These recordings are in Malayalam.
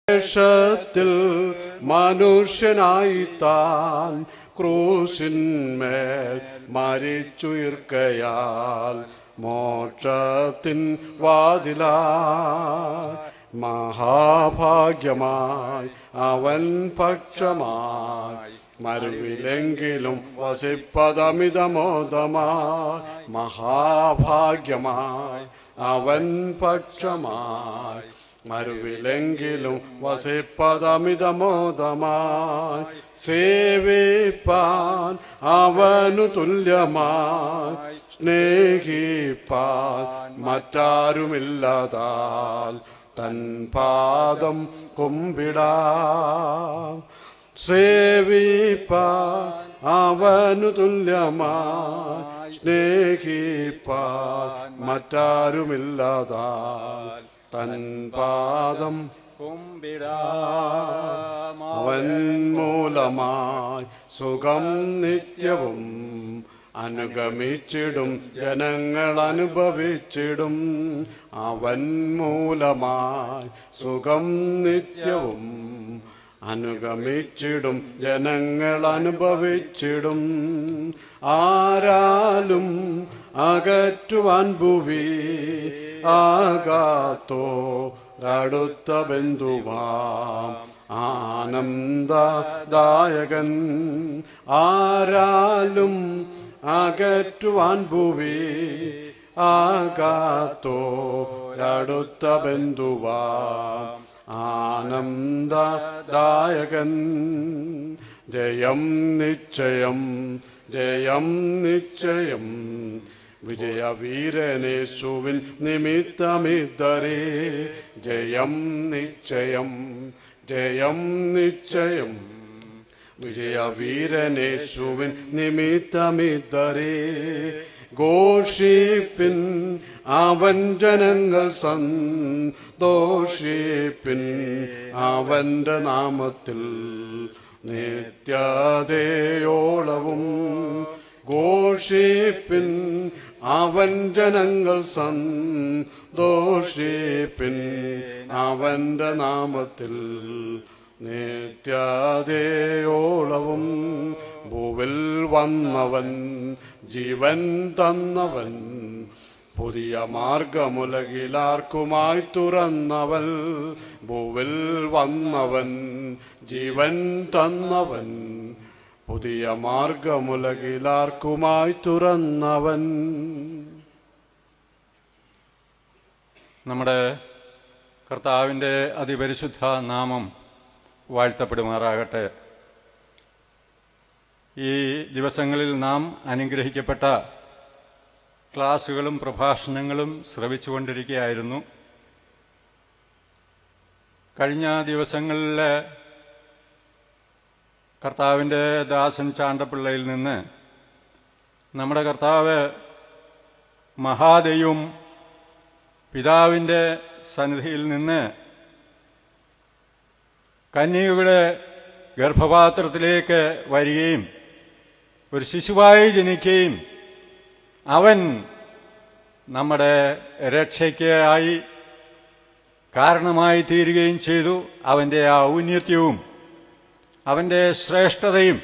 ത്തിൽ മനുഷ്യനായി താൻ ക്രൂശിന്മേൽ മരിച്ചുയർക്കയാൽ മോക്ഷത്തിൻ വാതിലായി മഹാഭാഗ്യമായി അവൻ പക്ഷമായി മരുവിലെങ്കിലും വസിപ്പതമിതമോദമായി മഹാഭാഗ്യമായി അവൻ പക്ഷമായി മരുവിലെങ്കിലും വസിപ്പതമിതമോദമായി സേവിപ്പാൻ അവനു തുല്യമായി സ്നേഹിപ്പാൻ മറ്റാരുമില്ലതാൽ തൻ പാദം കുമ്പിടാം സേവിപ്പാൻ അവനു തുല്യമായി സ്നേഹിപ്പാൻ മറ്റാരുമില്ലതാൽ തൻ പാദം കുമ്പിടാം അവൻ മൂലമായി സുഖം നിത്യവും അനുഗമിച്ചിടും ജനങ്ങൾ അനുഭവിച്ചിടും അവൻ മൂലമായി സുഖം നിത്യവും അനുഗമിച്ചിടും ജനങ്ങൾ അനുഭവിച്ചിടും ആരാലും അകറ്റുവാൻ ഭുവി ആകാത്തോരടുത്ത ബന്ധുവാം ആനന്ദദായകൻ ആരാലും അകറ്റുവാൻ ഭുവി ആകാത്തോരടുത്ത ബന്ധുവാം ആനന്ദദായകൻ ജയം നിശ്ചയം ജയം നിശ്ചയം വിജയവീരനേശുവിൻ നിമിത്തമിതരേ ജയം നിശ്ചയം ജയം നിശ്ചയം വിജയവീരനേശുവിൻ നിമിത്തമിതരേ ഘോഷിപ്പിൻ അവൻ ജനങ്ങൾ സന്തോഷിപ്പിൻ അവന്റെ നാമത്തിൽ നിത്യതയോളവും ഘോഷിപ്പിൻ അവൻ ജനങ്ങൾ സന്തോഷിപ്പിൻ അവന്റെ നാമത്തിൽ നിത്യതയോളവും ഭൂവിൽ വന്നവൻ ജീവൻ തന്നവൻ പുതിയ മാർഗമുലകിലാർക്കുമായി തുറന്നവൻ ഭൂവിൽ വന്നവൻ ജീവൻ തന്നവൻ പുതിയ മാർഗമുലകിലാർക്കുമായി തുറന്നവൻ. നമ്മുടെ കർത്താവിൻ്റെ അതിപരിശുദ്ധ നാമം വാഴ്ത്തപ്പെടുമാറാകട്ടെ. ഈ ദിവസങ്ങളിൽ നാം അനുഗ്രഹിക്കപ്പെട്ട ക്ലാസുകളും പ്രഭാഷണങ്ങളും ശ്രവിച്ചുകൊണ്ടിരിക്കുകയായിരുന്നു. കഴിഞ്ഞ ദിവസങ്ങളിൽ കർത്താവിൻ്റെ ദാസൻ ചാണ്ടപ്പിള്ളയിൽ നിന്ന് നമ്മുടെ കർത്താവ് മഹാദൈവം പിതാവിൻ്റെ സന്നിധിയിൽ നിന്ന് കന്യകയുടെ ഗർഭപാത്രത്തിലേക്ക് വരികയും ഒരു ശിശുവായി ജനിക്കുകയും അവൻ നമ്മുടെ രക്ഷയ്ക്കായി കാരണമായി തീരുകയും ചെയ്തു. അവൻ്റെ ഔന്നത്യവും അവൻ്റെ ശ്രേഷ്ഠതയും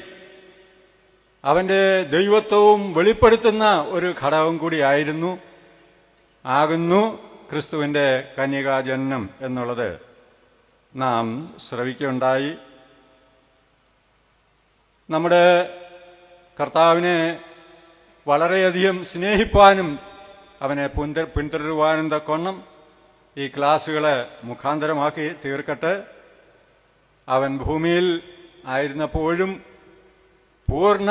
അവൻ്റെ ദൈവത്വവും വെളിപ്പെടുത്തുന്ന ഒരു ഘടകം ആകുന്നു ക്രിസ്തുവിൻ്റെ കന്യകാജനനം എന്നുള്ളത് നാം ശ്രവിക്കുകയുണ്ടായി. നമ്മുടെ കർത്താവിനെ വളരെയധികം സ്നേഹിപ്പാനും അവനെ പിന്തുടരുവാനും തക്കവണ്ണം ഈ ക്ലാസുകളെ മുഖാന്തരമാക്കി തീർക്കട്ടെ. അവൻ ഭൂമിയിൽ ആയിരുന്നപ്പോഴും പൂർണ്ണ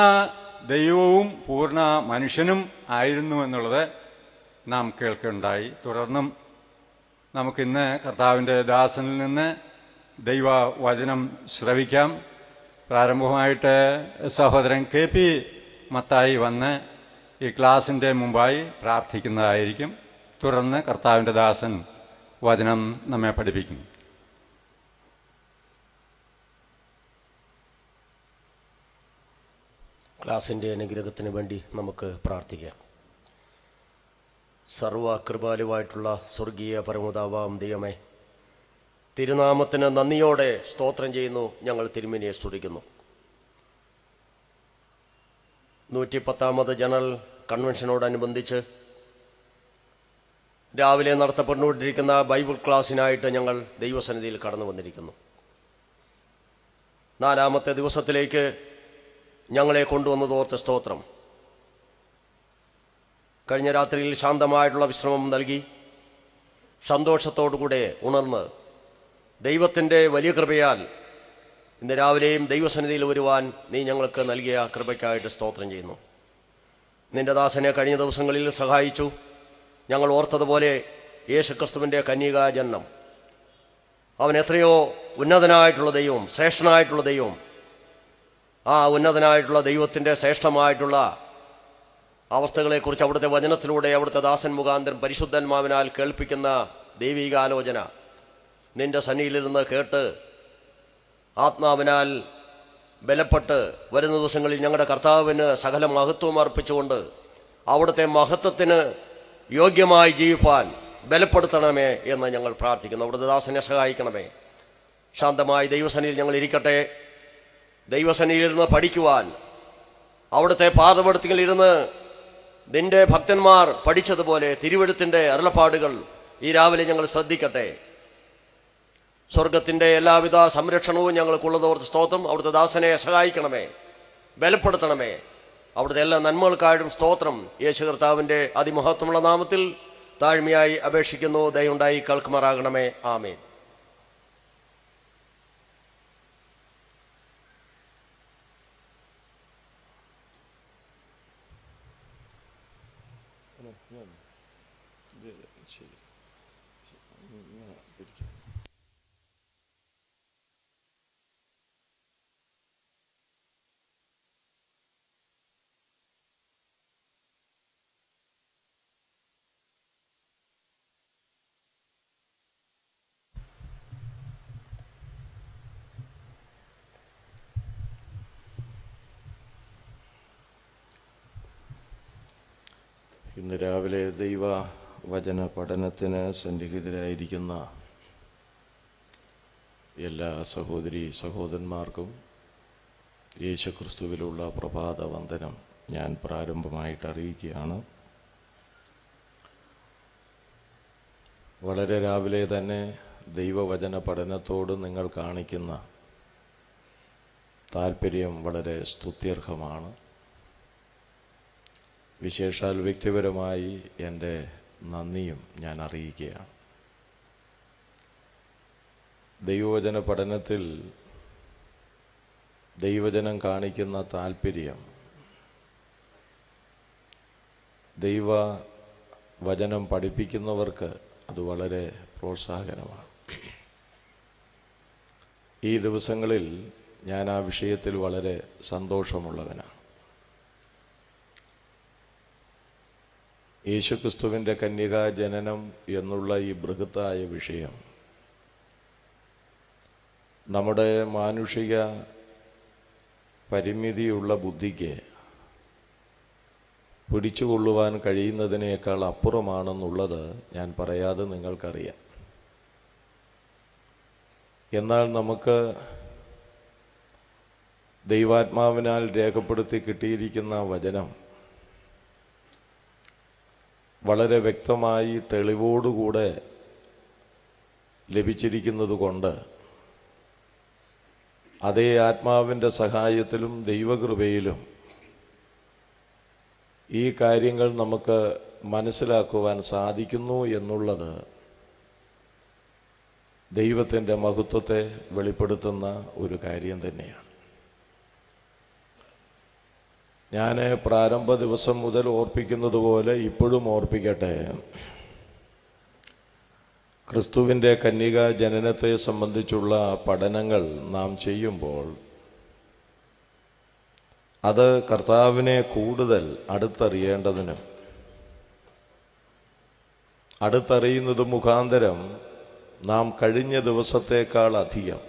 ദൈവവും പൂർണ്ണ മനുഷ്യനും ആയിരുന്നു എന്നുള്ളത് നാം കേൾക്കുകയുണ്ടായി. തുടർന്നും നമുക്കിന്ന് കർത്താവിൻ്റെ ദാസനിൽ നിന്ന് ദൈവവചനം ശ്രവിക്കാം. പ്രാരംഭമായിട്ട് സഹോദരൻ KP മത്തായി വന്ന് ഈ ക്ലാസിൻ്റെ മുമ്പായി പ്രാർത്ഥിക്കുന്നതായിരിക്കും. തുടർന്ന് കർത്താവിൻ്റെ ദാസൻ വചനം നമ്മെ പഠിപ്പിക്കും. ക്ലാസിൻ്റെ അനുഗ്രഹത്തിന് വേണ്ടി നമുക്ക് പ്രാർത്ഥിക്കാം. സർവകൃപാലുവായിട്ടുള്ള സ്വർഗീയ പരമപിതാവാം ദൈവമേ, തിരുനാമത്തിന് നന്ദിയോടെ സ്തോത്രം ചെയ്യുന്നു. ഞങ്ങൾ തിരുമേനിയെ സ്തുതിക്കുന്നു. 110ാമത് ജനറൽ കൺവെൻഷനോടനുബന്ധിച്ച് രാവിലെ നടത്തപ്പെട്ടുകൊണ്ടിരിക്കുന്ന ബൈബിൾ ക്ലാസ്സിനായിട്ട് ഞങ്ങൾ ദൈവസന്നിധിയിൽ കടന്നു വന്നിരിക്കുന്നു. 4ാമത്തെ ദിവസത്തിലേക്ക് ഞങ്ങളെ കൊണ്ടുവന്നതോർത്ത് സ്തോത്രം. കഴിഞ്ഞ രാത്രിയിൽ ശാന്തമായിട്ടുള്ള വിശ്രമം നൽകി സന്തോഷത്തോടുകൂടെ ഉണർന്ന് ദൈവത്തിൻ്റെ വലിയ കൃപയാൽ ഇന്ന് രാവിലെയും ദൈവസന്നിധിയിൽ വരുവാൻ നീ ഞങ്ങൾക്ക് നൽകിയ കൃപയ്ക്കായിട്ട് സ്തോത്രം ചെയ്യുന്നു. നിന്റെ ദാസനെ കഴിഞ്ഞ ദിവസങ്ങളിൽ സഹായിച്ചു. ഞങ്ങൾ ഓർത്തതുപോലെ യേശുക്രിസ്തുവിൻ്റെ കന്യകാ ജനനം, അവൻ എത്രയോ ഉന്നതനായിട്ടുള്ള ദൈവം, ശ്രേഷ്ഠനായിട്ടുള്ള ദൈവം. ആ ഉന്നതനായിട്ടുള്ള ദൈവത്തിൻ്റെ ശ്രേഷ്ഠമായിട്ടുള്ള അവസ്ഥകളെക്കുറിച്ച് അവിടുത്തെ വചനത്തിലൂടെ അവിടുത്തെ ദാസൻ മുഖാന്തരം പരിശുദ്ധന്മാവിനാൽ കേൾപ്പിക്കുന്ന ദൈവികാലോചന നിന്റെ സന്നിധിയിലിരുന്ന് കേട്ട് ആത്മാവിനാൽ ബലപ്പെട്ട് വരുന്ന ദിവസങ്ങളിൽ ഞങ്ങളുടെ കർത്താവിന് സകല മഹത്വം അർപ്പിച്ചുകൊണ്ട് അവിടുത്തെ മഹത്വത്തിന് യോഗ്യമായി ജീവിപ്പാൻ ബലപ്പെടുത്തണമേ എന്ന് ഞങ്ങൾ പ്രാർത്ഥിക്കുന്നു. അവിടുത്തെ ദാസനെ സഹായിക്കണമേ. ശാന്തമായി ദൈവസന്നിധിയിൽ ഞങ്ങൾ ഇരിക്കട്ടെ. ദൈവസന്നിധിയിലിരുന്ന് പഠിക്കുവാൻ, അവിടുത്തെ പാദപീഠത്തിലിരുന്ന് നിന്റെ ഭക്തന്മാർ പഠിച്ചതുപോലെ തിരുവെഴുത്തിൻ്റെ അരുളപ്പാടുകൾ ഈ രാവിലെ ഞങ്ങൾ ശ്രദ്ധിക്കട്ടെ. സ്വർഗത്തിൻ്റെ എല്ലാവിധ സംരക്ഷണവും ഞങ്ങൾക്കുള്ളതോർത്ത് സ്തോത്രം. അവിടുത്തെ ദാസനെ സഹായിക്കണമേ, ബലപ്പെടുത്തണമേ. അവിടുത്തെ എല്ലാ നന്മകൾക്കായിട്ടും സ്തോത്രം. യേശു കർത്താവിൻ്റെ അതിമഹത്വമുള്ള നാമത്തിൽ താഴ്മയായി അപേക്ഷിക്കുന്നു. ദയവുണ്ടായി കേൾക്കുമാറാകണമേ. ആമേൻ. ഇന്ന് രാവിലെ ദൈവ വചന പഠനത്തിന് സന്നിഹിതരായിരിക്കുന്ന എല്ലാ സഹോദരി സഹോദരന്മാർക്കും യേശുക്രിസ്തുവിലുള്ള പ്രഭാത വന്ദനം ഞാൻ പ്രാരംഭമായിട്ട് അറിയിക്കുകയാണ്. വളരെ രാവിലെ തന്നെ ദൈവവചന പഠനത്തോട് നിങ്ങൾ കാണിക്കുന്ന താല്പര്യം വളരെ സ്തുത്യർഹമാണ്. വിശേഷാൽ വ്യക്തിപരമായി എൻ്റെ നന്ദിയും ഞാൻ അറിയിക്കുകയാണ്. ദൈവവചന പഠനത്തിൽ ദൈവജനം കാണിക്കുന്ന താല്പര്യം ദൈവവചനം പഠിപ്പിക്കുന്നവർക്ക് അത് വളരെ പ്രോത്സാഹനമാണ്. ഈ ദിവസങ്ങളിൽ ഞാൻ ആ വിഷയത്തിൽ വളരെ സന്തോഷമുള്ളവനാണ്. യേശുക്രിസ്തുവിൻ്റെ കന്യകാ ജനനം എന്നുള്ള ഈ ബൃഹത്തായ വിഷയം നമ്മുടെ മാനുഷിക പരിമിതിയുള്ള ബുദ്ധിക്ക് പിടിച്ചുകൊള്ളുവാൻ കഴിയുന്നതിനേക്കാൾ അപ്പുറമാണെന്നുള്ളത് ഞാൻ പറയാതെ നിങ്ങൾക്കറിയാം. എന്നാൽ നമുക്ക് ദൈവാത്മാവിനാൽ രേഖപ്പെടുത്തി കിട്ടിയിരിക്കുന്ന വചനം വളരെ വ്യക്തമായി തെളിവോടുകൂടെ ലഭിച്ചിരിക്കുന്നതുകൊണ്ട് അതേ ആത്മാവിൻ്റെ സഹായത്തിലും ദൈവകൃപയിലും ഈ കാര്യങ്ങൾ നമുക്ക് മനസ്സിലാക്കുവാൻ സാധിക്കുന്നു എന്നുള്ളത് ദൈവത്തിൻ്റെ മഹത്വത്തെ വെളിപ്പെടുത്തുന്ന ഒരു കാര്യം തന്നെയാണ്. ഞാൻ പ്രാരംഭ ദിവസം മുതൽ ഓർപ്പിക്കുന്നത് പോലെ ഇപ്പോഴും ഓർപ്പിക്കട്ടെ. ക്രിസ്തുവിൻ്റെ കന്യകാ ജനനത്തെ സംബന്ധിച്ചുള്ള പഠനങ്ങൾ നാം ചെയ്യുമ്പോൾ അത് കർത്താവിനെ കൂടുതൽ അടുത്തറിയേണ്ടതിനും അടുത്തറിയുന്നത് മുഖാന്തരം നാം കഴിഞ്ഞ ദിവസത്തേക്കാൾ അധികം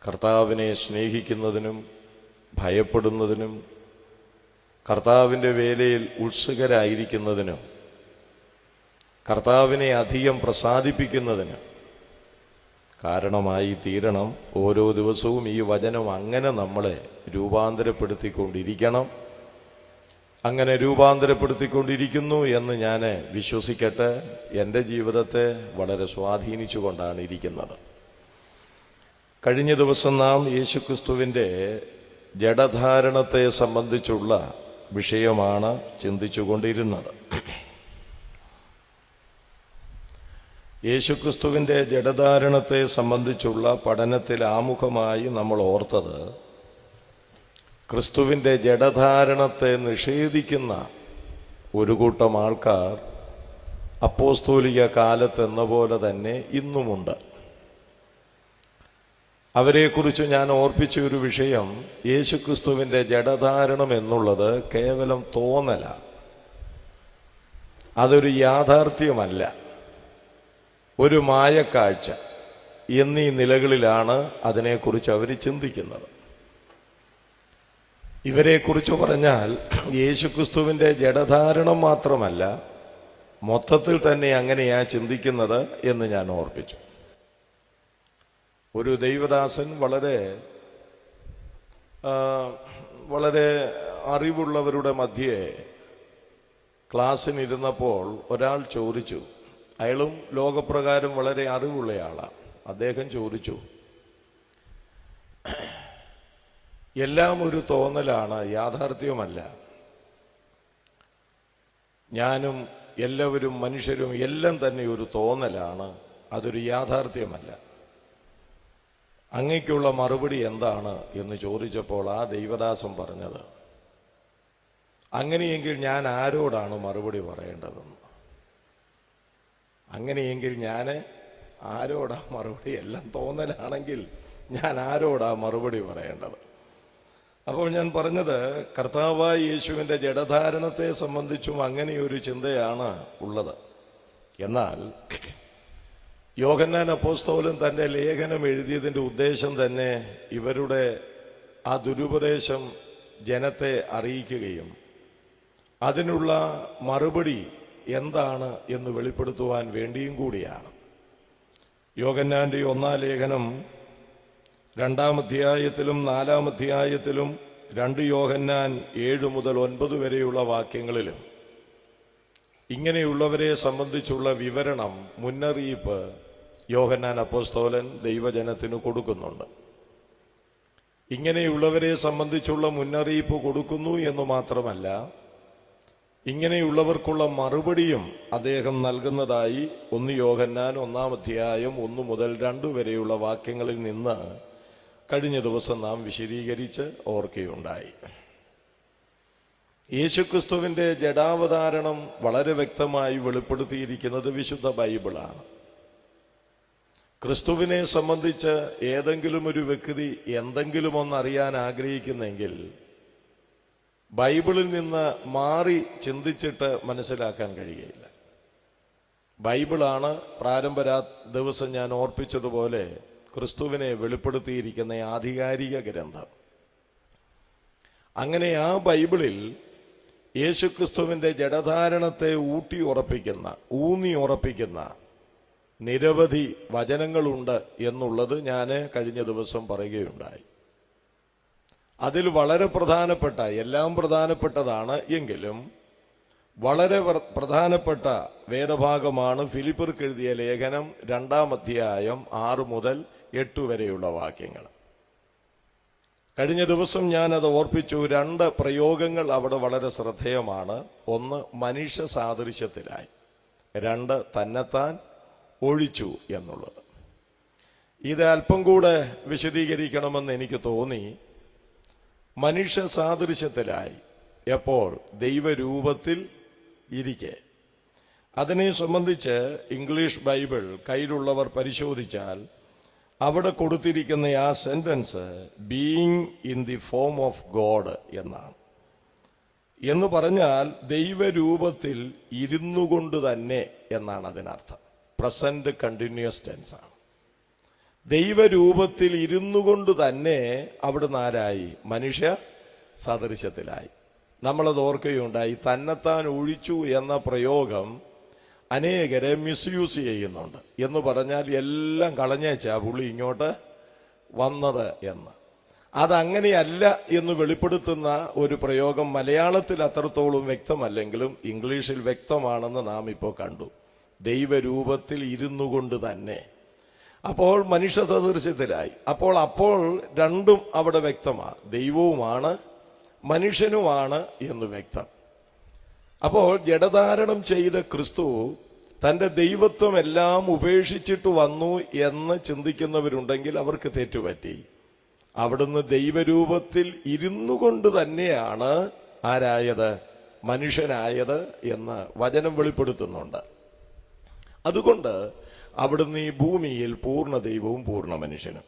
കർത്താവിനെ സ്നേഹിക്കുന്നതിനും ഭയപ്പെടുന്നതിനും കർത്താവിൻ്റെ വേലയിൽ ഉത്സുകരായിരിക്കുന്നതിനും കർത്താവിനെ അധികം പ്രസാദിപ്പിക്കുന്നതിന് കാരണമായി തീരണം. ഓരോ ദിവസവും ഈ വചനം അങ്ങനെ നമ്മളെ രൂപാന്തരപ്പെടുത്തിക്കൊണ്ടിരിക്കണം. അങ്ങനെ രൂപാന്തരപ്പെടുത്തിക്കൊണ്ടിരിക്കുന്നു എന്ന് ഞാൻ വിശ്വസിക്കട്ടെ. എൻ്റെ ജീവിതത്തെ വളരെ സ്വാധീനിച്ചുകൊണ്ടാണ് ഇരിക്കുന്നത്. കഴിഞ്ഞ ദിവസം നാം യേശുക്രിസ്തുവിൻ്റെ ജഡധാരണത്തെ സംബന്ധിച്ചുള്ള വിഷയമാണ് ചിന്തിച്ചുകൊണ്ടിരുന്നത്. യേശുക്രിസ്തുവിൻ്റെ ജഡധാരണത്തെ സംബന്ധിച്ചുള്ള പഠനത്തിൽ ആമുഖമായി നമ്മൾ ഓർത്തത് ക്രിസ്തുവിൻ്റെ ജഡധാരണത്തെ നിഷേധിക്കുന്ന ഒരു കൂട്ടം ആൾക്കാർ അപ്പോസ്തോലിക കാലത്തെന്ന പോലെ തന്നെ ഇന്നുമുണ്ട്. അവരെക്കുറിച്ച് ഞാൻ ഓർപ്പിച്ച ഒരു വിഷയം, യേശുക്രിസ്തുവിൻ്റെ ജഡധാരണം എന്നുള്ളത് കേവലം തോന്നലാണ്, അതൊരു യാഥാർത്ഥ്യമല്ല, ഒരു മായക്കാഴ്ച എന്നീ നിലകളിലാണ് അതിനെക്കുറിച്ച് അവർ ചിന്തിക്കുന്നത്. ഇവരെക്കുറിച്ച് പറഞ്ഞാൽ യേശുക്രിസ്തുവിൻ്റെ ജഡധാരണം മാത്രമല്ല, മൊത്തത്തിൽ തന്നെ അങ്ങനെയാ ചിന്തിക്കുന്നത് എന്ന് ഞാൻ ഓർപ്പിച്ചു. ഒരു ദൈവദാസൻ വളരെ അറിവുള്ളവരുടെ മധ്യേ ക്ലാസ്സിനിരുന്നപ്പോൾ ഒരാൾ ചോദിച്ചു, അയാളും ലോകപ്രകാരം വളരെ അറിവുള്ളയാളാണ്. അദ്ദേഹം ചോദിച്ചു, എല്ലാം ഒരു തോന്നലാണ്, യാഥാർത്ഥ്യമല്ല. ഞാനും എല്ലാവരും മനുഷ്യരും എല്ലാം തന്നെ ഒരു തോന്നലാണ്, അതൊരു യാഥാർത്ഥ്യമല്ല. അങ്ങയ്ക്കുള്ള മറുപടി എന്താണ് എന്ന് ചോദിച്ചപ്പോൾ ആ ദൈവദാസൻ പറഞ്ഞത്, അങ്ങനെയെങ്കിൽ ഞാൻ ആരോടാണ് മറുപടി പറയേണ്ടതെന്ന്. അങ്ങനെയെങ്കിൽ ഞാൻ ആരോടാ മറുപടി? എല്ലാം തോന്നലാണെങ്കിൽ ഞാൻ ആരോടാ മറുപടി പറയേണ്ടത്? അപ്പോൾ ഞാൻ പറഞ്ഞത്, കർത്താവായ യേശുവിൻ്റെ ജഡധാരണത്തെ സംബന്ധിച്ചും അങ്ങനെയൊരു ചിന്തയാണ് ഉള്ളത്. എന്നാൽ യോഹന്നാൻ അപ്പോസ്തലൻ തൻ്റെ ലേഖനം എഴുതിയതിൻ്റെ ഉദ്ദേശം തന്നെ ഇവരുടെ ആ ദുരുപദേശം ജനത്തെ അറിയിക്കുകയും അതിനുള്ള മറുപടി എന്താണ് എന്ന് വെളിപ്പെടുത്തുവാൻ വേണ്ടിയും കൂടിയാണ്. യോഹന്നാൻ്റെ 1-ാം ലേഖനം 2-ാം അധ്യായത്തിലും 4-ാം അധ്യായത്തിലും 2 യോഹന്നാൻ 7 മുതൽ 9 വരെയുള്ള വാക്യങ്ങളിലും ഇങ്ങനെയുള്ളവരെ സംബന്ധിച്ചുള്ള വിവരണം, മുന്നറിയിപ്പ് യോഹന്നാൻ അപ്പോസ്തലൻ ദൈവജനത്തിന് കൊടുക്കുന്നുണ്ട്. ഇങ്ങനെയുള്ളവരെ സംബന്ധിച്ചുള്ള മുന്നറിയിപ്പ് കൊടുക്കുന്നു എന്ന് മാത്രമല്ല, ഇങ്ങനെയുള്ളവർക്കുള്ള മറുപടിയും അദ്ദേഹം നൽകുന്നതായി 1 യോഹന്നാൻ 1-ാം അധ്യായം 1 മുതൽ 2 വരെയുള്ള വാക്യങ്ങളിൽ നിന്ന് കഴിഞ്ഞ ദിവസം നാം വിശദീകരിച്ച് ഓർക്കുകയുണ്ടായി. യേശുക്രിസ്തുവിൻ്റെ ജഡാവതാരണം വളരെ വ്യക്തമായി വെളിപ്പെടുത്തിയിരിക്കുന്നത് വിശുദ്ധ ബൈബിളാണ്. ക്രിസ്തുവിനെ സംബന്ധിച്ച് ഏതെങ്കിലും ഒരു വ്യക്തി എന്തെങ്കിലും ഒന്നറിയാൻ ആഗ്രഹിക്കുന്നെങ്കിൽ ബൈബിളിൽ നിന്ന് മാറി ചിന്തിച്ചിട്ട് മനസ്സിലാക്കാൻ കഴിയുകയില്ല. ബൈബിളാണ് പ്രാരംഭ ദിവസം ഞാൻ ഓർപ്പിച്ചതുപോലെ ക്രിസ്തുവിനെ വെളിപ്പെടുത്തിയിരിക്കുന്ന ആധികാരിക ഗ്രന്ഥം. അങ്ങനെ ആ ബൈബിളിൽ യേശുക്രിസ്തുവിൻ്റെ ജഡധാരണത്തെ ഊന്നി ഉറപ്പിക്കുന്ന നിരവധി വചനങ്ങളുണ്ട് എന്നുള്ളത് ഞാൻ കഴിഞ്ഞ ദിവസം പറയുകയുണ്ടായി. അതിൽ വളരെ പ്രധാനപ്പെട്ട, എല്ലാം പ്രധാനപ്പെട്ടതാണ് എങ്കിലും വളരെ പ്രധാനപ്പെട്ട വേദഭാഗമാണ് ഫിലിപ്പിയർക്ക് എഴുതിയ ലേഖനം 2-ാം അധ്യായം 6 മുതൽ 8 വരെയുള്ള വാക്യങ്ങൾ. കഴിഞ്ഞ ദിവസം ഞാനത് ഓർപ്പിച്ചു. 2 പ്രയോഗങ്ങൾ അവിടെ വളരെ ശ്രദ്ധേയമാണ്. 1 മനുഷ്യ സാദൃശ്യത്തിലായി, 2 തന്നെത്താൻ ഒഴിച്ചു എന്നുള്ളത്. ഇത് അല്പം കൂടെ വിശദീകരിക്കണമെന്ന് എനിക്ക് തോന്നി. മനുഷ്യ സാദൃശ്യത്തിലായി എപ്പോൾ? ദൈവരൂപത്തിൽ ഇരിക്കെ. അതിനെ സംബന്ധിച്ച് ഇംഗ്ലീഷ് ബൈബിൾ കയ്യിലുള്ളവർ പരിശോധിച്ചാൽ അവിടെ കൊടുത്തിരിക്കുന്ന ആ sentence being in the form of God എന്നാണ്. എന്ന് പറഞ്ഞാൽ ദൈവരൂപത്തിൽ ഇരുന്നു കൊണ്ട് തന്നെ എന്നാണ് അതിനർത്ഥം. പ്രസന്റ് കണ്ടിന്യൂസ് ടെൻസ് ആണ്. ദൈവരൂപത്തിൽ ഇരുന്നു കൊണ്ട് തന്നെ അവിടുന്ന് ആരായി? മനുഷ്യ സാദൃശ്യത്തിലായി. നമ്മളത് ഓർക്കുകയുണ്ടായി. തന്നെത്താൻ ഒഴിച്ചു എന്ന പ്രയോഗം അനേകരെ മിസ്യൂസ് ചെയ്യുന്നുണ്ട്. എന്ന് പറഞ്ഞാൽ എല്ലാം കളഞ്ഞേച്ചാ പുള്ളി ഇങ്ങോട്ട് വന്നത് എന്ന്. അതങ്ങനെയല്ല എന്ന് വെളിപ്പെടുത്തുന്ന ഒരു പ്രയോഗം മലയാളത്തിൽ അത്രത്തോളം വ്യക്തമല്ലെങ്കിലും ഇംഗ്ലീഷിൽ വ്യക്തമാണെന്ന് നാം ഇപ്പോൾ കണ്ടു. ദൈവരൂപത്തിൽ ഇരുന്നു കൊണ്ട് തന്നെ. അപ്പോൾ മനുഷ്യ സദൃശ്യത്തിലായി. അപ്പോൾ രണ്ടും അവിടെ വ്യക്തമാണ്. ദൈവവുമാണ് മനുഷ്യനുമാണ് എന്ന് വ്യക്തം. അപ്പോൾ ജഡധാരണം ചെയ്ത ക്രിസ്തു തന്റെ ദൈവത്വം എല്ലാം ഉപേക്ഷിച്ചിട്ട് വന്നു എന്ന് ചിന്തിക്കുന്നവരുണ്ടെങ്കിൽ അവർക്ക് തെറ്റുപറ്റി. അവിടുന്ന് ദൈവരൂപത്തിൽ ഇരുന്നു കൊണ്ട് തന്നെയാണ് ആരായത്? മനുഷ്യനായത് എന്ന് വചനം വെളിപ്പെടുത്തുന്നുണ്ട്. അതുകൊണ്ട് അവിടുന്ന് ഈ ഭൂമിയിൽ പൂർണ്ണ ദൈവവും പൂർണ്ണ മനുഷ്യനും.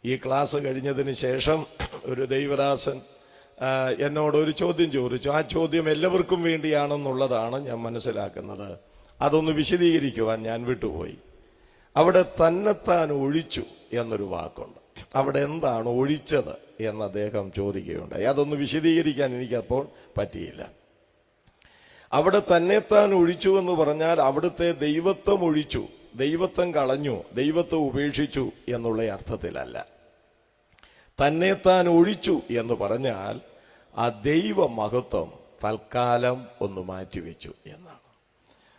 ഈ ക്ലാസ് കഴിഞ്ഞതിന് ശേഷം ഒരു ദൈവദാസൻ എന്നോട് ഒരു ചോദ്യം ചോദിച്ചു. ആ ചോദ്യം എല്ലാവർക്കും വേണ്ടിയാണെന്നുള്ളതാണ് ഞാൻ മനസ്സിലാക്കുന്നത്. അതൊന്ന് വിശദീകരിക്കുവാൻ ഞാൻ വിട്ടുപോയി. അവിടെ തന്നെത്താൻ ഒഴിച്ചു എന്നൊരു വാക്കുണ്ട്. അവിടെ എന്താണ് ഒഴിച്ചത് എന്ന് അദ്ദേഹം ചോദിക്കുകയുണ്ടായി. അതൊന്ന് വിശദീകരിക്കാൻ എനിക്കപ്പോൾ പറ്റിയില്ല. അവിടെ തന്നെത്താൻ ഒഴിച്ചു എന്ന് പറഞ്ഞാൽ അവിടുത്തെ ദൈവത്വം ഒഴിച്ചു, ദൈവത്വം കളഞ്ഞു, ദൈവത്വം ഉപേക്ഷിച്ചു എന്നുള്ള അർത്ഥത്തിലല്ല. തന്നെത്താൻ ഒഴിച്ചു എന്ന് പറഞ്ഞാൽ ആ ദൈവ മഹത്വം തൽക്കാലം ഒന്ന് മാറ്റിവെച്ചു എന്നാണ്.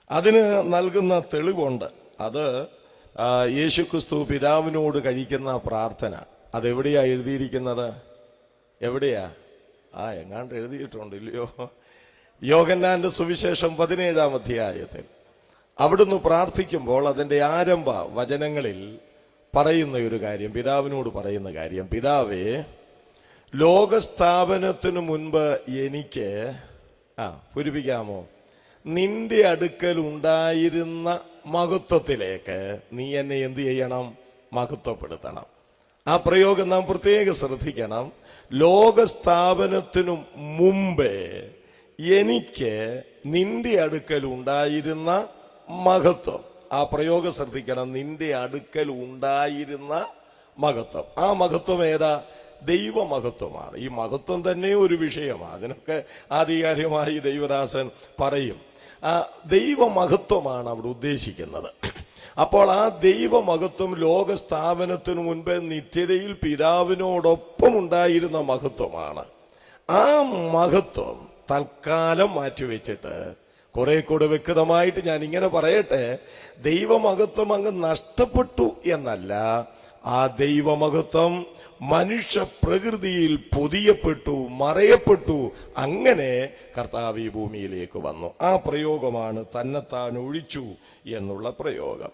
അതിന് നൽകുന്ന തെളിവുണ്ട്. അത് യേശുക്രിസ്തു പിതാവിനോട് കഴിക്കുന്ന പ്രാർത്ഥന. അതെവിടെയാ എഴുതിയിരിക്കുന്നത്? എവിടെയാ? എങ്ങാണ്ട് എഴുതിയിട്ടുണ്ട് ഇല്ലയോ? യോഹന്നാന്റെ സുവിശേഷം 17-ാം അധ്യായത്തിൽ അവിടുന്ന് പ്രാർത്ഥിക്കുമ്പോൾ അതിന്റെ ആരംഭ വചനങ്ങളിൽ പറയുന്ന ഒരു കാര്യം, പിതാവിനോട് പറയുന്ന കാര്യം, പിതാവേ, ലോകസ്ഥാപനത്തിനു മുൻപ് എനിക്ക് പൂരിപ്പിക്കാമോ? നിന്റെ അടുക്കൽ ഉണ്ടായിരുന്ന മഹത്വത്തിലേക്ക് നീ എന്നെ എന്ത് ചെയ്യണം? മഹത്വപ്പെടുത്തണം. ആ പ്രയോഗം നാം പ്രത്യേകം ശ്രദ്ധിക്കണം. ലോകസ്ഥാപനത്തിനു മുമ്പേ എനിക്ക് നിന്റെ അടുക്കൽ ഉണ്ടായിരുന്ന മഹത്വം. ആ പ്രയോഗം ശ്രദ്ധിക്കണം. നിന്റെ അടുക്കൽ ഉണ്ടായിരുന്ന മഹത്വം. ആ മഹത്വം ഏതാ? ദൈവമഹത്വമാണ്. ഈ മഹത്വം തന്നെ ഒരു വിഷയമാണ്. അതിനൊക്കെ ആധികാരികമായി ദൈവദാസൻ പറയും. ആ ദൈവമഹത്വമാണ് അവിടെ ഉദ്ദേശിക്കുന്നത്. അപ്പോൾ ആ ദൈവമഹത്വം ലോകസ്ഥാപനത്തിനു മുൻപേ നിത്യതയിൽ പിതാവിനോടൊപ്പം ഉണ്ടായിരുന്ന മഹത്വമാണ്. ആ മഹത്വം തൽക്കാലം മാറ്റിവെച്ചിട്ട് കുറെ കൂടെ വ്യക്തമായിട്ട് ഞാൻ ഇങ്ങനെ പറയട്ടെ, ദൈവമഹത്വം അങ്ങ് നഷ്ടപ്പെട്ടു എന്നല്ല, ആ ദൈവമഹത്വം മനുഷ്യ പ്രകൃതിയിൽ പൊതിയപ്പെട്ടു, മറയപ്പെട്ടു. അങ്ങനെ കർത്താവ് ഈ ഭൂമിയിലേക്ക് വന്നു. ആ പ്രയോഗമാണ് തന്നെത്താൻ ഒഴിച്ചു എന്നുള്ള പ്രയോഗം.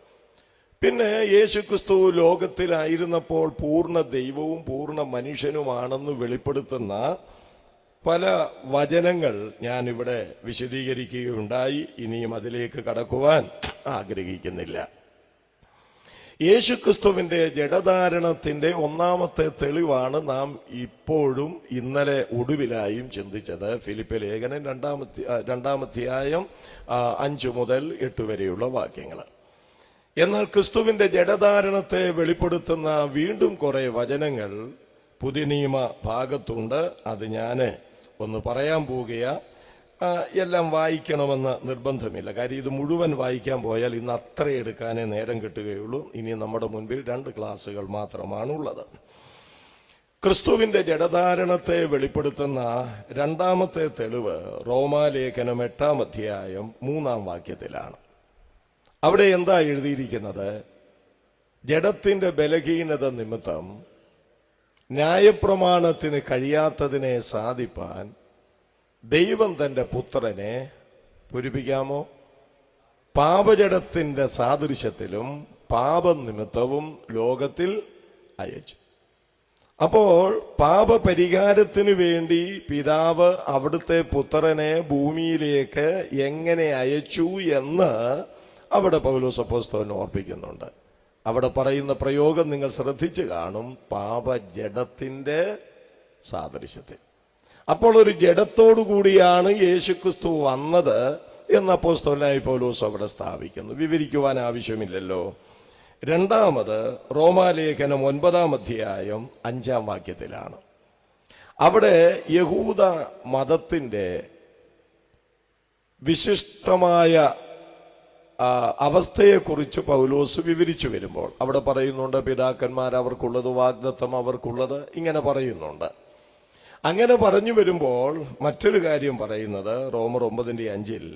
പിന്നെ യേശുക്രിസ്തു ലോകത്തിലായിരുന്നപ്പോൾ പൂർണ്ണ ദൈവവും പൂർണ്ണ മനുഷ്യനുമാണെന്ന് വെളിപ്പെടുത്തുന്ന പല വചനങ്ങൾ ഞാനിവിടെ വിശദീകരിക്കുകയുണ്ടായി. ഇനിയും അതിലേക്ക് കടക്കുവാൻ ആഗ്രഹിക്കുന്നില്ല. യേശുക്രിസ്തുവിന്റെ ജഡധാരണത്തിന്റെ ഒന്നാമത്തെ തെളിവാണ് നാം ഇപ്പോഴും ഇന്നലെ ഒടുവിലായും ചിന്തിച്ചത്. ഫിലിപ്പിയ ലേഖനം 2-ാം അധ്യായം 5 മുതൽ 8 വരെയുള്ള വാക്യങ്ങൾ. എന്നാൽ ക്രിസ്തുവിന്റെ ജഡധാരണത്തെ വെളിപ്പെടുത്തുന്ന വീണ്ടും കുറെ വചനങ്ങൾ പുതിയ നിയമ ഭാഗത്തുണ്ട്. അത് ഞാൻ ഒന്ന് പറയാൻ പോവുകയാ. എല്ലാം വായിക്കണമെന്ന് നിർബന്ധമില്ല. കാര്യം ഇത് മുഴുവൻ വായിക്കാൻ പോയാൽ ഇന്ന് അത്ര എടുക്കാനേ നേരം കിട്ടുകയുള്ളൂ. ഇനി നമ്മുടെ മുൻപിൽ 2 ക്ലാസുകൾ മാത്രമാണുള്ളത്. ക്രിസ്തുവിന്റെ ജഡധാരണത്തെ വെളിപ്പെടുത്തുന്ന രണ്ടാമത്തെ തെളിവ് റോമാലേഖനം 8-ാം അധ്യായം 3-ാം വാക്യത്തിലാണ്. അവിടെ എന്താ എഴുതിയിരിക്കുന്നത്? ജഡത്തിന്റെ ബലഹീനത നിമിത്തം ന്യായപ്രമാണത്തിന് കഴിയാത്തതിനെ സാധിപ്പാൻ ദൈവം തന്റെ പുത്രനെ, പൂരിപ്പിക്കാമോ, പാപജഡത്തിന്റെ സാദൃശ്യത്തിലും പാപനിമിത്തവും ലോകത്തിൽ അയച്ചു. അപ്പോൾ പാപപരിഹാരത്തിനു വേണ്ടി പിതാവ് അവിടുത്തെ പുത്രനെ ഭൂമിയിലേക്ക് എങ്ങനെ അയച്ചു എന്ന് അവിടെ പൗലോസ് അപ്പോസ്തലൻ ഓർപ്പിക്കുന്നുണ്ട്. അവിടെ പറയുന്ന പ്രയോഗം നിങ്ങൾ ശ്രദ്ധിച്ചു കാണും. പാപജഡത്തിന്റെ സാദൃശ്യത്തിൽ. അപ്പോൾ ഒരു ജഡത്തോടു കൂടിയാണ് യേശുക്രിസ്തു വന്നത് എന്ന് അപ്പോസ്തലനായ പൗലോസ് അവിടെ സ്ഥാപിക്കുന്നു. വിവരിക്കുവാൻ ആവശ്യമില്ലല്ലോ. രണ്ടാമത് റോമാലേഖനം 9-ാം അധ്യായം 5-ാം വാക്യത്തിലാണ്. അവിടെ യഹൂദ മതത്തിന്റെ വിശിഷ്ടമായ അവസ്ഥയെക്കുറിച്ച് പൗലോസ് വിവരിച്ചു വരുമ്പോൾ അവിടെ പറയുന്നുണ്ട്, പിതാക്കന്മാർ അവർക്കുള്ളത്, വാഗ്ദത്തം അവർക്കുള്ളത്, ഇങ്ങനെ പറയുന്നുണ്ട്. അങ്ങനെ പറഞ്ഞു വരുമ്പോൾ മറ്റൊരു കാര്യം പറയുന്നത് റോമർ 9:5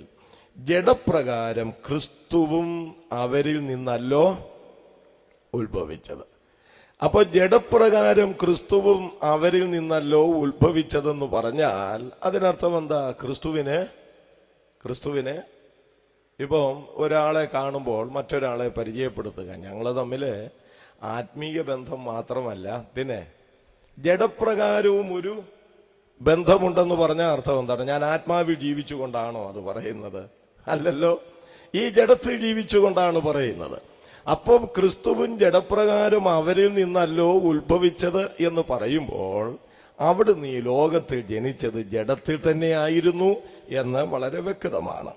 ജഡപ്രകാരം ക്രിസ്തുവും അവരിൽ നിന്നല്ലോ ഉത്ഭവിച്ചത്. അപ്പൊ ജഡപ്രകാരം ക്രിസ്തുവും അവരിൽ നിന്നല്ലോ ഉത്ഭവിച്ചതെന്ന് പറഞ്ഞാൽ അതിനർത്ഥം എന്താ? ക്രിസ്തുവിനെ ഇപ്പം ഒരാളെ കാണുമ്പോൾ മറ്റൊരാളെ പരിചയപ്പെടുത്തുക, ഞങ്ങൾ തമ്മിൽ ആത്മീയ ബന്ധം മാത്രമല്ല, പിന്നെ ജഡപ്രകാരവും ഒരു ബന്ധമുണ്ടെന്ന് പറഞ്ഞ അർത്ഥം എന്താണ്? ഞാൻ ആത്മാവിൽ ജീവിച്ചുകൊണ്ടാണോ അത് പറയുന്നത്? അല്ലല്ലോ, ഈ ജഡത്തിൽ ജീവിച്ചുകൊണ്ടാണ് പറയുന്നത്. അപ്പം ക്രിസ്തുവും ജഡപ്രകാരം അവരിൽ നിന്നല്ലോ ഉത്ഭവിച്ചത് എന്ന് പറയുമ്പോൾ അവിടുന്ന് ഈ ലോകത്തിൽ ജനിച്ചത് ജഡത്തിൽ തന്നെയായിരുന്നു എന്ന് വളരെ വ്യക്തമാണ്.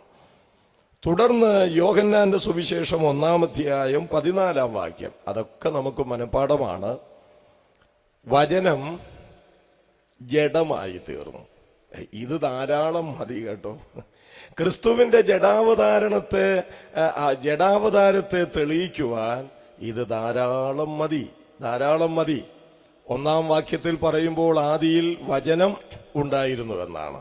തുടർന്ന് യോഹന്നാന്റെ സുവിശേഷം 1-14 അതൊക്കെ നമുക്ക് മനഃപ്പാഠമാണ്. വചനം ജഡമായി തീർന്നു. ഇത് ധാരാളം മതി കേട്ടോ. ക്രിസ്തുവിന്റെ ജഡാവതാരത്തെ തെളിയിക്കുവാൻ ഇത് ധാരാളം മതി. 1-ാം വാക്യത്തിൽ പറയുമ്പോൾ ആദിയിൽ വചനം ഉണ്ടായിരുന്നുവെന്നാണ്.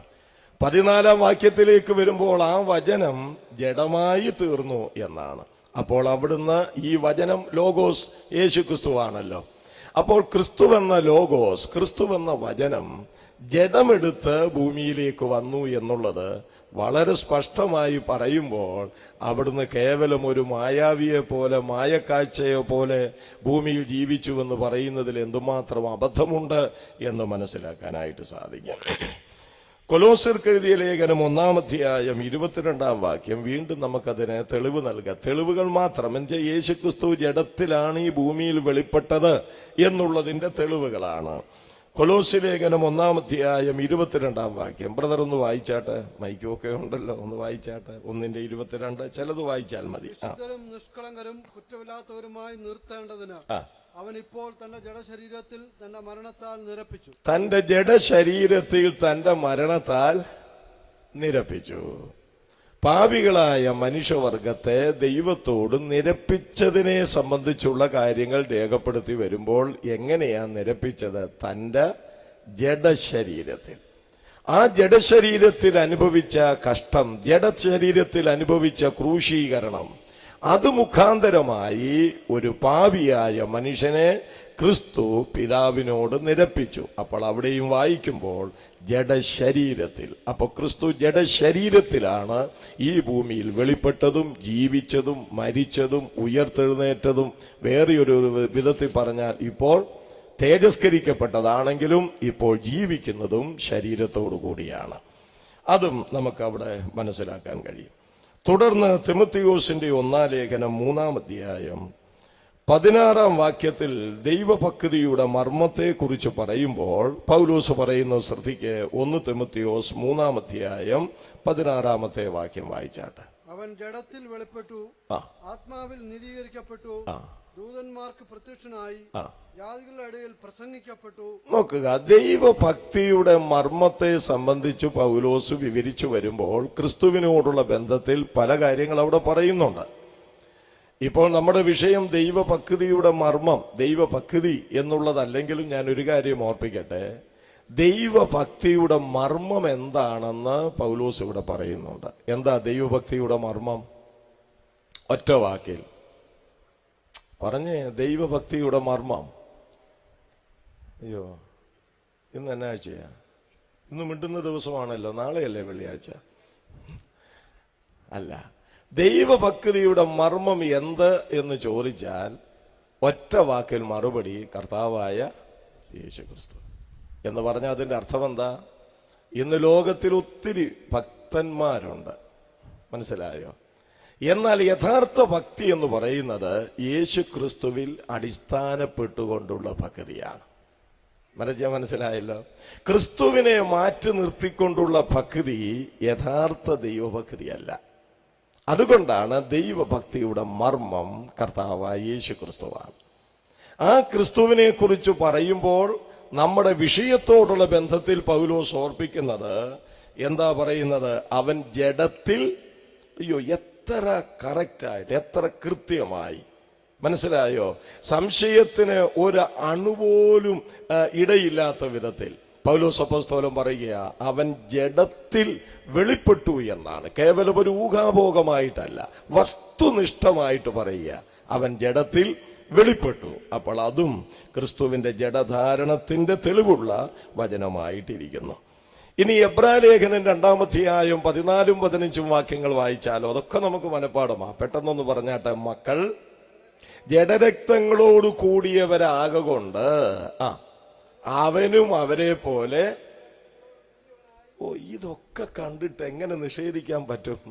14-ാം വാക്യത്തിലേക്ക് വരുമ്പോൾ ആ വചനം ജഡമായി തീർന്നു എന്നാണ്. അപ്പോൾ അവിടുന്ന് ഈ വചനം ലോഗോസ് യേശു ക്രിസ്തുവാണല്ലോ. അപ്പോൾ ക്രിസ്തുവെന്ന ലോഗോസ്, ക്രിസ്തുവെന്ന വചനം ജഡമെടുത്ത് ഭൂമിയിലേക്ക് വന്നു എന്നുള്ളത് വളരെ സ്പഷ്ടമായി പറയുമ്പോൾ അവിടുന്ന് കേവലം ഒരു മായാവിയെ പോലെ, മായക്കാഴ്ചയെ പോലെ ഭൂമിയിൽ ജീവിച്ചുവെന്ന് പറയുന്നതിൽ എന്തുമാത്രം അബദ്ധമുണ്ട് എന്ന് മനസ്സിലാക്കാനായിട്ട് സാധിക്കും. കൊലോസ്യർക്ക് എഴുതിയ ലേഖനം 1-22 വീണ്ടും നമുക്കതിന് തെളിവ് നൽകാം. തെളിവുകൾ മാത്രം, എന്നുവെച്ചാൽ യേശുക്രിസ്തു ജഡത്തിലാണ് ഈ ഭൂമിയിൽ വെളിപ്പെട്ടത് എന്നുള്ളതിന്റെ തെളിവുകളാണ്. കൊലോസ്യ ലേഖനം 1-22 ബ്രദർ ഒന്ന് വായിച്ചാട്ടെ. മൈക്കൊക്കെ ഉണ്ടല്ലോ, ഒന്ന് വായിച്ചാട്ടെ. 1-22 ചിലത് വായിച്ചാൽ മതി. നിഷ്കളങ്കരും കുറ്റമില്ലാത്തവരുമായി നിർത്തേണ്ടതിന് അവൻ ഇപ്പോൾ തന്റെ ജഡശരീരത്തിൽ തന്റെ മരണത്താൽ നിരപ്പിച്ചു. തന്റെ ജഡശരീരത്തിൽ തന്റെ മരണത്താൽ നിരപ്പിച്ചു. പാപികളായ മനുഷ്യവർഗത്തെ ദൈവത്തോട് നിരപ്പിച്ചതിനെ സംബന്ധിച്ചുള്ള കാര്യങ്ങൾ രേഖപ്പെടുത്തി വരുമ്പോൾ എങ്ങനെയാ നിരപ്പിച്ചത്? തന്റെ ജഡശരീരത്തിൽ. ആ ജഡശരീരത്തിൽ അനുഭവിച്ച കഷ്ടം, ജഡശരീരത്തിൽ അനുഭവിച്ച ക്രൂശീകരണം, അത് മുഖാന്തരമായി ഒരു പാപിയായ മനുഷ്യനെ ക്രിസ്തു പിതാവിനോട് നിരപ്പിച്ചു. അപ്പോൾ അവിടെയും വായിക്കുമ്പോൾ ജഡശരീരത്തിൽ. അപ്പോൾ ക്രിസ്തു ജഡശരീരത്തിലാണ് ഈ ഭൂമിയിൽ വെളിപ്പെട്ടതും ജീവിച്ചതും മരിച്ചതും ഉയർത്തെഴുന്നേറ്റതും. വേറെയൊരു വിധത്തിൽ പറഞ്ഞാൽ ഇപ്പോൾ തേജസ്കരിക്കപ്പെട്ടതാണെങ്കിലും ഇപ്പോൾ ജീവിക്കുന്നതും ശരീരത്തോടു കൂടിയാണ്. അതും നമുക്കവിടെ മനസ്സിലാക്കാൻ കഴിയും. തുടർന്ന് തിമോത്തിയോസിന്റെ 1-ാം ലേഖനം 3-ാം അധ്യായം 16-ാം വാക്യത്തിൽ ദൈവഭക്തിയുടെ മർമ്മത്തെ കുറിച്ച് പറയുമ്പോൾ പൗലോസ് പറയുന്നു, ശ്രദ്ധിക്ക്. 1 തിമോത്തിയോസ് 3-ാം അധ്യായം 16-ാമത്തെ വാക്യം വായിച്ചാട്ടെ. അവൻ ജഡത്തിൽ വെളിപ്പെട്ടു, ആത്മാവിൽ നീതീകരിക്കപ്പെട്ടു, ദൂതന്മാർക്ക് പ്രത്യക്ഷനായി, ജാതികളുടെ ഇടയിൽ പ്രസംഗിക്കപ്പെട്ടു. നോക്കുക, ദൈവഭക്തിയുടെ മർമ്മത്തെ സംബന്ധിച്ച് പൗലോസ് വിവരിച്ചു വരുമ്പോൾ ക്രിസ്തുവിനോടുള്ള ബന്ധത്തിൽ പല കാര്യങ്ങൾ അവിടെ പറയുന്നുണ്ട്. ഇപ്പോൾ നമ്മുടെ വിഷയം ദൈവഭക്തിയുടെ മർമ്മം. ദൈവഭക്തി എന്നുള്ളതല്ലെങ്കിലും ഞാൻ ഒരു കാര്യം ഓർപ്പിക്കട്ടെ. ദൈവഭക്തിയുടെ മർമ്മം എന്താണെന്ന് പൗലോസ് ഇവിടെ പറയുന്നുണ്ട്. എന്താ ദൈവഭക്തിയുടെ മർമ്മം? ഒറ്റ വാക്കിൽ പറഞ്ഞേ, ദൈവഭക്തിയുടെ മർമ്മം. അയ്യോ, ഇന്ന് എന്നാഴ്ചയാ? ഇന്ന് മിണ്ടുന്ന ദിവസമാണല്ലോ. നാളെയല്ലേ വെള്ളിയാഴ്ച? അല്ല. ദൈവഭക്തിയുടെ മർമ്മം എന്ത് എന്ന് ചോദിച്ചാൽ ഒറ്റ വാക്കിൽ മറുപടി കർത്താവായ യേശുക്രിസ്തു എന്ന് പറഞ്ഞാൽ അതിന്റെ അർത്ഥം എന്താ? ഇന്ന് ലോകത്തിൽ ഒത്തിരി ഭക്തന്മാരുണ്ട്, മനസ്സിലായോ? എന്നാൽ യഥാർത്ഥ ഭക്തി എന്ന് പറയുന്നത് യേശുക്രിസ്തുവിൽ അടിസ്ഥാനപ്പെട്ടുകൊണ്ടുള്ള ഭക്തിയാണ്. മനസ്സിലായല്ലോ? ക്രിസ്തുവിനെ മാറ്റി നിർത്തിക്കൊണ്ടുള്ള ഭക്തി യഥാർത്ഥ ദൈവഭക്തിയല്ല. അതുകൊണ്ടാണ് ദൈവഭക്തിയുടെ മർമ്മം കർത്താവായ യേശുക്രിസ്തുവാണ്. ആ ക്രിസ്തുവിനെ കുറിച്ച് പറയുമ്പോൾ നമ്മുടെ വിഷയത്തോടുള്ള ബന്ധത്തിൽ പൗലോസ് ഓർപ്പിക്കുന്നത് എന്താ പറയുന്നത്? അവൻ ജഡത്തിൽ, അയ്യോ എത്ര കറക്റ്റായിട്ട്, എത്ര കൃത്യമായി, മനസ്സിലായോ? സംശയത്തിന് ഒരു അണുപോലും ഇടയില്ലാത്ത വിധത്തിൽ പൗലോസ് അപ്പോസ്തലൻ പറയുക, അവൻ ജഡത്തിൽ വെളിപ്പെട്ടു എന്നാണ്. കേവലം ഒരു ഊഹാഭോഗമായിട്ടല്ല, വസ്തുനിഷ്ഠമായിട്ട് പറയുക, അവൻ ജഡത്തിൽ വെളിപ്പെട്ടു. അപ്പോൾ അതും ക്രിസ്തുവിന്റെ ജഡധാരണത്തിന്റെ തെളിവുള്ള വചനമായിട്ടിരിക്കുന്നു. ഇനി എബ്രായലേഖനം 2-ാം അധ്യായം 14-15 വാക്യങ്ങൾ വായിച്ചാലോ അതൊക്കെ നമുക്ക് മനഃപ്പാടമാ. പെട്ടെന്നൊന്ന് പറഞ്ഞാട്ടെ. മക്കൾ ജഡരക്തങ്ങളോട് കൂടിയവരാകൊണ്ട് അവനും അവരെ പോലെ. ഇതൊക്കെ കണ്ടിട്ട് എങ്ങനെ നിഷേധിക്കാൻ പറ്റും?